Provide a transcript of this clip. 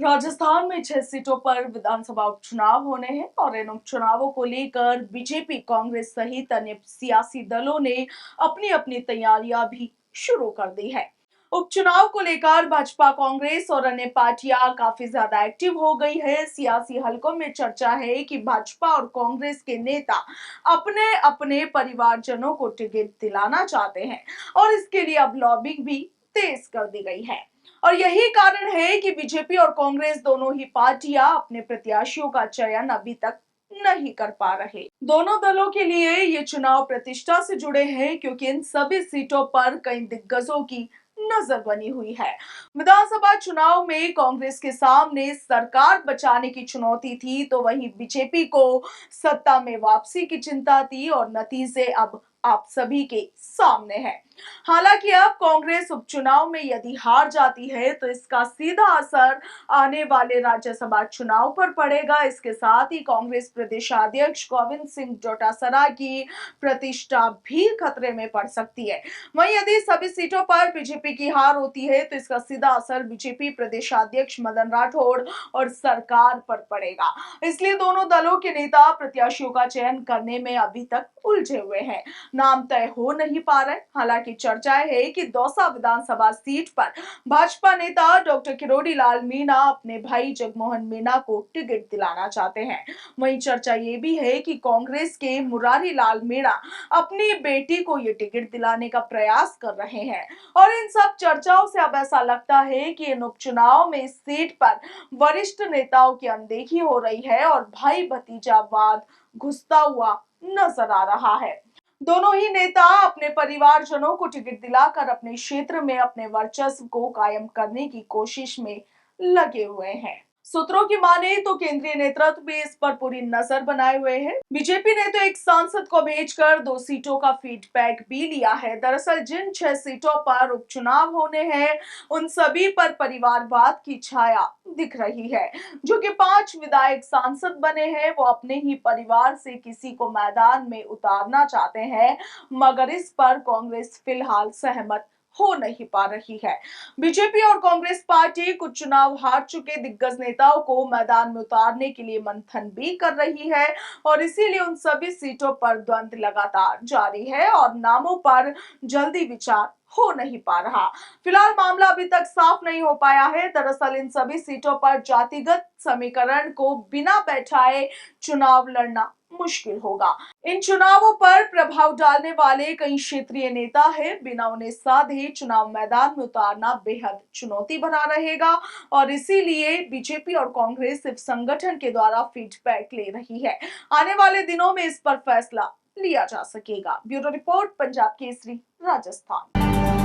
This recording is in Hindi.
राजस्थान में 6 सीटों पर विधानसभा उपचुनाव होने हैं और इन उपचुनावों को लेकर बीजेपी, कांग्रेस सहित अन्य सियासी दलों ने अपनी अपनी तैयारियां भी शुरू कर दी है। उपचुनाव को लेकर भाजपा, कांग्रेस और अन्य पार्टियां काफी ज्यादा एक्टिव हो गई है। सियासी हलकों में चर्चा है कि भाजपा और कांग्रेस के नेता अपने अपने परिवारजनों को टिकट दिलाना चाहते हैं और इसके लिए अब लॉबिंग भी तेज कर दी गई है। और यही कारण है कि बीजेपी और कांग्रेस दोनों ही पार्टियां अपने प्रत्याशियों का चयन अभी तक नहीं कर पा रहे। दोनों दलों के लिए ये चुनाव प्रतिष्ठा से जुड़े हैं क्योंकि इन सभी सीटों पर कई दिग्गजों की नजर बनी हुई है। विधानसभा चुनाव में कांग्रेस के सामने सरकार बचाने की चुनौती थी, तो वहीं बीजेपी को सत्ता में वापसी की चिंता थी और नतीजे अब आप सभी के सामने है। हालांकि अब कांग्रेस उपचुनाव में यदि हार जाती है तो इसका सीधा असर आने वाले राज्यसभा चुनाव पर पड़ेगा। इसके साथ ही कांग्रेस प्रदेशाध्यक्ष गोविंद सिंह डोटासरा की प्रतिष्ठा भी खतरे में पड़ सकती है। वहीं यदि सभी सीटों पर बीजेपी की हार होती है तो इसका सीधा असर बीजेपी प्रदेशाध्यक्ष मदन राठौड़ और सरकार पर पड़ेगा। इसलिए दोनों दलों के नेता प्रत्याशियों का चयन करने में अभी तक उलझे हुए हैं। नाम तय हो नहीं पा रहे। हालांकि चर्चाएं है कि दौसा विधानसभा सीट पर भाजपा नेता डॉक्टर किरोड़ी लाल मीणा अपने भाई जगमोहन मीणा को टिकट दिलाना चाहते हैं। वहीं चर्चा ये भी है कि कांग्रेस के मुरारी लाल मीणा अपनी बेटी को ये टिकट दिलाने का प्रयास कर रहे हैं। और इन सब चर्चाओं से अब ऐसा लगता है कि इन उपचुनाव में इस सीट पर वरिष्ठ नेताओं की अनदेखी हो रही है और भाई भतीजावाद घुसता हुआ नजर आ रहा है। दोनों ही नेता अपने परिवारजनों को टिकट दिलाकर अपने क्षेत्र में अपने वर्चस्व को कायम करने की कोशिश में लगे हुए हैं। सूत्रों की माने तो केंद्रीय नेतृत्व भी इस पर पूरी नजर बनाए हुए है। बीजेपी ने तो एक सांसद को भेजकर 2 सीटों का फीडबैक भी लिया है। दरअसल जिन 6 सीटों पर उपचुनाव होने हैं उन सभी पर परिवारवाद की छाया दिख रही है। जो कि 5 विधायक सांसद बने हैं वो अपने ही परिवार से किसी को मैदान में उतारना चाहते हैं, मगर इस पर कांग्रेस फिलहाल सहमत हो नहीं पा रही है। बीजेपी और कांग्रेस पार्टी कुछ चुनाव हार चुके दिग्गज नेताओं को मैदान में उतारने के लिए मंथन भी कर रही है और इसीलिए उन सभी सीटों पर द्वंद्व लगातार जारी है और नामों पर जल्दी विचार हो नहीं पा रहा। फिलहाल मामला अभी तक साफ नहीं हो पाया है। दरअसल इन सभी सीटों पर जातिगत समीकरण को बिना बैठाए चुनाव लड़ना मुश्किल होगा। इन चुनावों पर प्रभाव डालने वाले कई क्षेत्रीय नेता हैं। बिना उन्हें साधे चुनाव मैदान में उतारना बेहद चुनौती भरा रहेगा और इसीलिए बीजेपी और कांग्रेस सिर्फ संगठन के द्वारा फीडबैक ले रही है। आने वाले दिनों में इस पर फैसला लिया जा सकेगा। Bureau report, Punjab Kesari, Rajasthan.